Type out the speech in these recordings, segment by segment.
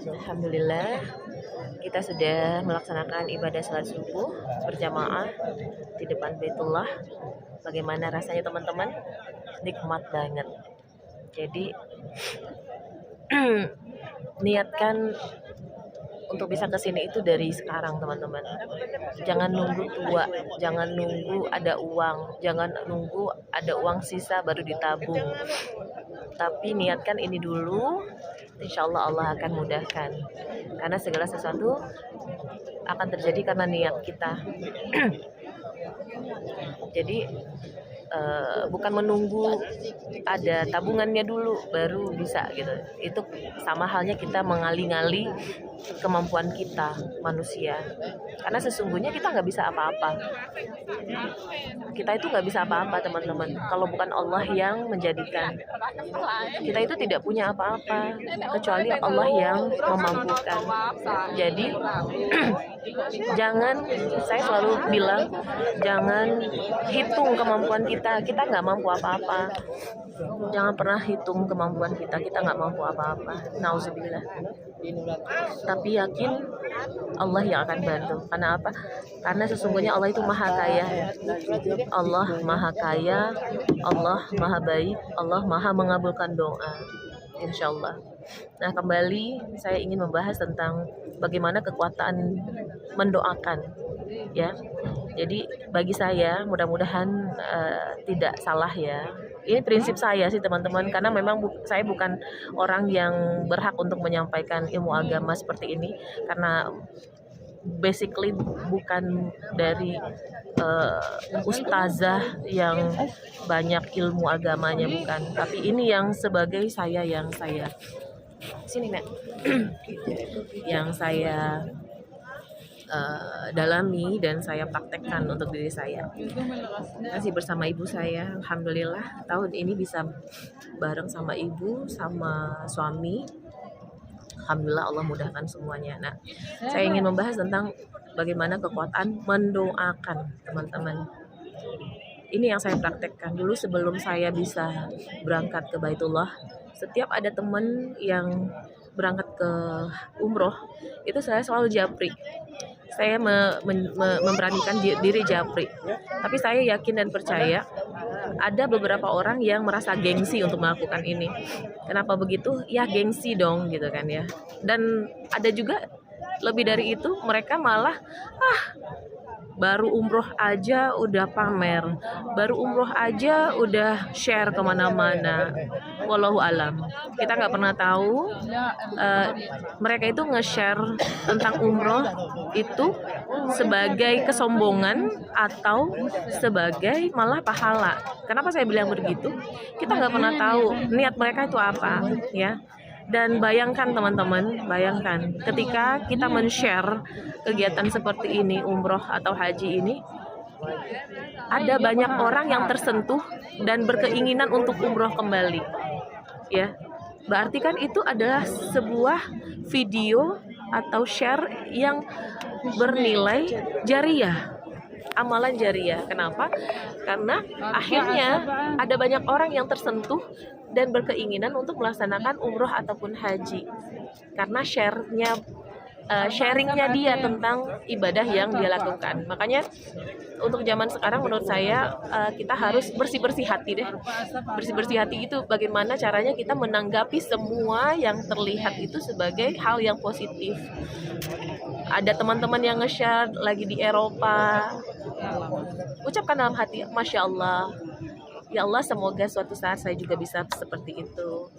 Alhamdulillah, kita sudah melaksanakan ibadah salat subuh berjamaah di depan Baitullah. Bagaimana rasanya teman-teman? Nikmat banget. Jadi niatkan untuk bisa ke sini itu dari sekarang, teman-teman. Jangan nunggu tua, jangan nunggu ada uang, jangan nunggu ada uang sisa baru ditabung. Tapi niatkan ini dulu, insya Allah Allah akan mudahkan. Karena segala sesuatu akan terjadi karena niat kita. Jadi bukan menunggu ada tabungannya dulu baru bisa gitu. Itu sama halnya kita mengali-ngali kemampuan kita manusia. Karena sesungguhnya kita nggak bisa apa-apa. Kita itu nggak bisa apa-apa, teman-teman. Kalau bukan Allah yang menjadikan, kita itu tidak punya apa-apa kecuali Allah yang memampukan. Jadi jangan, saya selalu bilang, jangan hitung kemampuan kita nggak mampu apa-apa. Jangan pernah hitung kemampuan kita nggak mampu apa-apa. Nauzubillah. Tapi yakin Allah yang akan bantu. Karena apa? Karena sesungguhnya Allah itu maha kaya. Allah maha kaya, Allah maha baik, Allah maha mengabulkan doa. Insya Allah. Nah, kembali saya ingin membahas tentang bagaimana kekuatan mendoakan, ya. Jadi bagi saya mudah-mudahan tidak salah ya. Ini prinsip saya sih, teman-teman, karena memang saya bukan orang yang berhak untuk menyampaikan ilmu agama seperti ini, karena basically bukan dari ustazah yang banyak ilmu agamanya, bukan. Tapi ini yang sebagai saya sini Nek yang saya dalami dan saya praktekkan untuk diri saya. Masih bersama ibu saya, alhamdulillah tahun ini bisa bareng sama ibu sama suami. Alhamdulillah Allah mudahkan semuanya. Nah, saya ingin membahas tentang bagaimana kekuatan mendoakan, teman-teman. Ini yang saya praktekkan dulu sebelum saya bisa berangkat ke Baitullah. Setiap ada teman yang berangkat ke umroh, itu saya selalu japri. Saya memberanikan diri japri. Tapi saya yakin dan percaya ada beberapa orang yang merasa gengsi untuk melakukan ini. Kenapa begitu? Ya gengsi dong gitu kan ya. Dan ada juga lebih dari itu, mereka malah baru umroh aja udah pamer, baru umroh aja udah share kemana-mana. Wallahu alam, kita nggak pernah tahu mereka itu nge-share tentang umroh itu sebagai kesombongan atau sebagai malah pahala. Kenapa saya bilang begitu? Kita nggak pernah tahu niat mereka itu apa, ya. Dan bayangkan teman-teman, bayangkan ketika kita men-share kegiatan seperti ini, umroh atau haji ini, ada banyak orang yang tersentuh dan berkeinginan untuk umroh kembali, ya. Berarti kan itu adalah sebuah video atau share yang bernilai jariyah, amalan jariyah. Kenapa? Karena akhirnya ada banyak orang yang tersentuh dan berkeinginan untuk melaksanakan umroh ataupun haji karena sharingnya dia tentang ibadah yang dia lakukan. Makanya untuk zaman sekarang menurut saya kita harus bersih-bersih hati deh. Bersih-bersih hati itu bagaimana caranya kita menanggapi semua yang terlihat itu sebagai hal yang positif. Ada teman-teman yang nge-share lagi di Eropa, ucapkan dalam hati, Masya Allah, ya Allah, semoga suatu saat saya juga bisa seperti itu.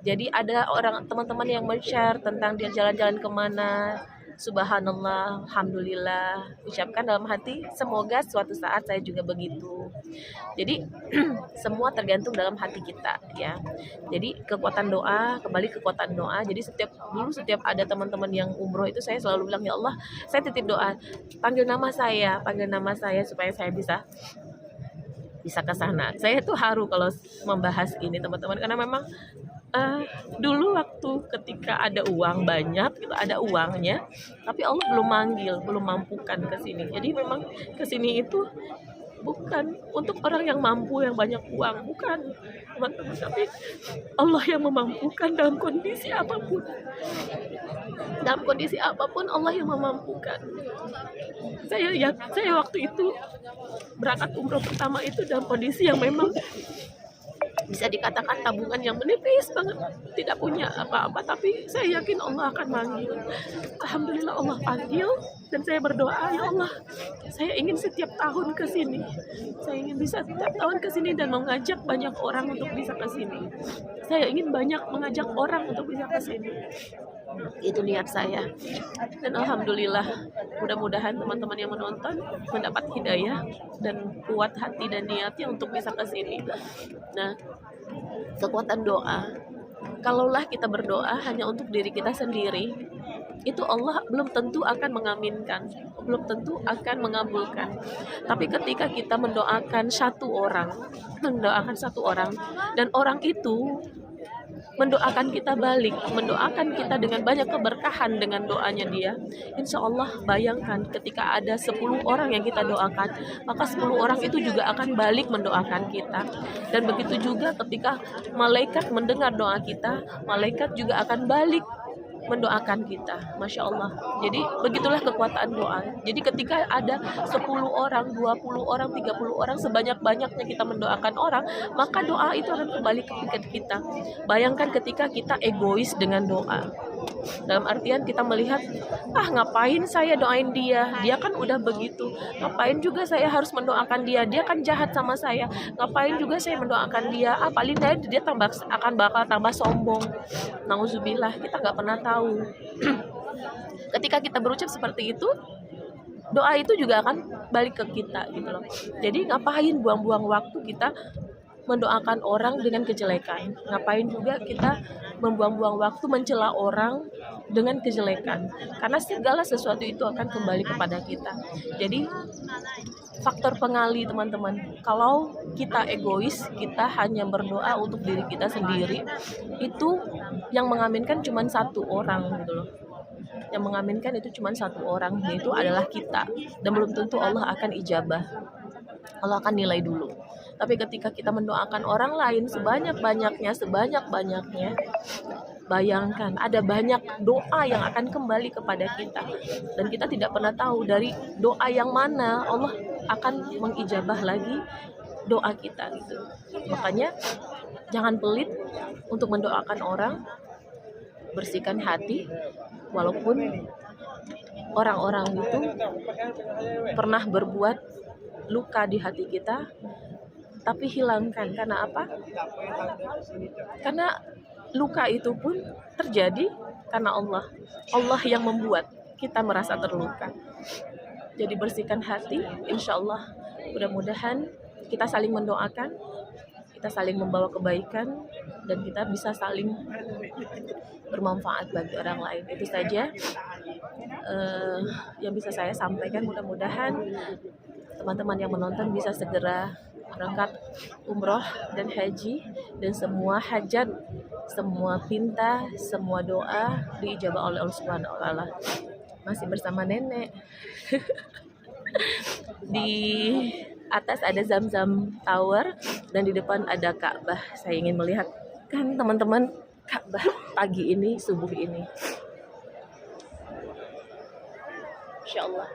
Jadi ada orang, teman-teman yang men-share tentang dia jalan-jalan kemana, subhanallah, alhamdulillah, ucapkan dalam hati, semoga suatu saat saya juga begitu. Jadi semua tergantung dalam hati kita, ya. Jadi kekuatan doa, kembali kekuatan doa. Jadi setiap ada teman-teman yang umroh itu, saya selalu bilang, ya Allah, saya titip doa, panggil nama saya supaya saya bisa ke sana. Saya tuh haru kalau membahas ini, teman-teman, karena memang dulu waktu ketika ada uang banyak, gitu, ada uangnya, tapi Allah belum mampukan ke sini. Jadi memang ke sini itu bukan untuk orang yang mampu, yang banyak uang, bukan, teman-teman, tapi Allah yang memampukan dalam kondisi apapun. dalam kondisi apapun Allah yang memampukan. Saya waktu itu berangkat umroh pertama itu dalam kondisi yang memang bisa dikatakan tabungan yang menipis banget, tidak punya apa-apa, tapi saya yakin Allah akan manggil. Alhamdulillah Allah panggil, dan saya berdoa, ya Allah, saya ingin setiap tahun ke sini, saya ingin bisa setiap tahun ke sini dan mengajak banyak orang untuk bisa ke sini. Saya ingin banyak mengajak orang untuk bisa ke sini. Itu niat saya, dan alhamdulillah, mudah-mudahan teman-teman yang menonton mendapat hidayah dan kuat hati dan niatnya untuk bisa ke sini. Nah, kekuatan doa, kalaulah kita berdoa hanya untuk diri kita sendiri, itu Allah belum tentu akan mengaminkan, belum tentu akan mengabulkan. Tapi ketika kita mendoakan satu orang, dan orang itu mendoakan kita balik, mendoakan kita dengan banyak keberkahan dengan doanya dia, insya Allah bayangkan ketika ada 10 orang yang kita doakan, maka 10 orang itu juga akan balik mendoakan kita. Dan begitu juga ketika malaikat mendengar doa kita, malaikat juga akan balik mendoakan kita. Masya Allah. Jadi begitulah kekuatan doa. Jadi ketika ada 10 orang, 20 orang, 30 orang, sebanyak-banyaknya kita mendoakan orang, maka doa itu akan kembali ke kita. Bayangkan ketika kita egois dengan doa, dalam artian kita melihat, ngapain saya doain dia kan udah begitu, ngapain juga saya harus mendoakan dia kan jahat sama saya, ngapain juga saya mendoakan dia, paling dia bakal tambah sombong. Nauzubillah, kita nggak pernah tahu. Ketika kita berucap seperti itu, doa itu juga akan balik ke kita gitu loh. Jadi ngapain buang-buang waktu kita mendoakan orang dengan kejelekan? Ngapain juga kita membuang-buang waktu mencela orang dengan kejelekan? Karena segala sesuatu itu akan kembali kepada kita. Jadi faktor pengali teman-teman, kalau kita egois, kita hanya berdoa untuk diri kita sendiri, itu yang mengaminkan cuma satu orang gitu loh. Yang mengaminkan itu cuma satu orang, yaitu adalah kita. Dan belum tentu Allah akan ijabah, Allah akan nilai dulu. Tapi ketika kita mendoakan orang lain sebanyak-banyaknya, bayangkan ada banyak doa yang akan kembali kepada kita. Dan kita tidak pernah tahu dari doa yang mana Allah akan mengijabah lagi doa kita gitu. Makanya jangan pelit untuk mendoakan orang, bersihkan hati, walaupun orang-orang itu pernah berbuat luka di hati kita, tapi hilangkan. Karena apa? Karena luka itu pun terjadi karena Allah yang membuat kita merasa terluka. Jadi bersihkan hati, insya Allah. Mudah-mudahan kita saling mendoakan, kita saling membawa kebaikan, dan kita bisa saling bermanfaat bagi orang lain. Itu saja yang bisa saya sampaikan. Mudah-mudahan teman-teman yang menonton bisa segera berangkat umroh dan haji, dan semua hajat, semua pinta, semua doa diijabah oleh Allah Subhanahu wa taala. Masih bersama nenek. Di atas ada Zamzam Tower dan di depan ada Ka'bah. Saya ingin melihat kan teman-teman Ka'bah pagi ini, subuh ini. Masya Allah.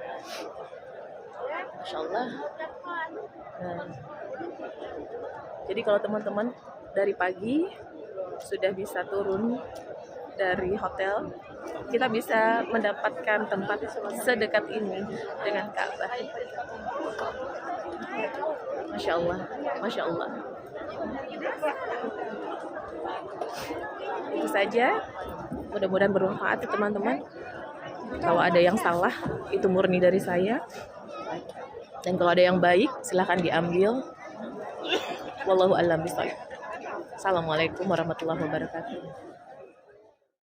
Masya Allah. Nah, jadi kalau teman-teman dari pagi sudah bisa turun dari hotel, kita bisa mendapatkan tempat sedekat ini dengan Ka'bah. Masya Allah, Masya Allah. Itu saja, mudah-mudahan bermanfaat ya teman-teman. Kalau ada yang salah, itu murni dari saya. Dan kalau ada yang baik, silahkan diambil. Wallahu a'lam bishawab. Assalamualaikum warahmatullahi wabarakatuh.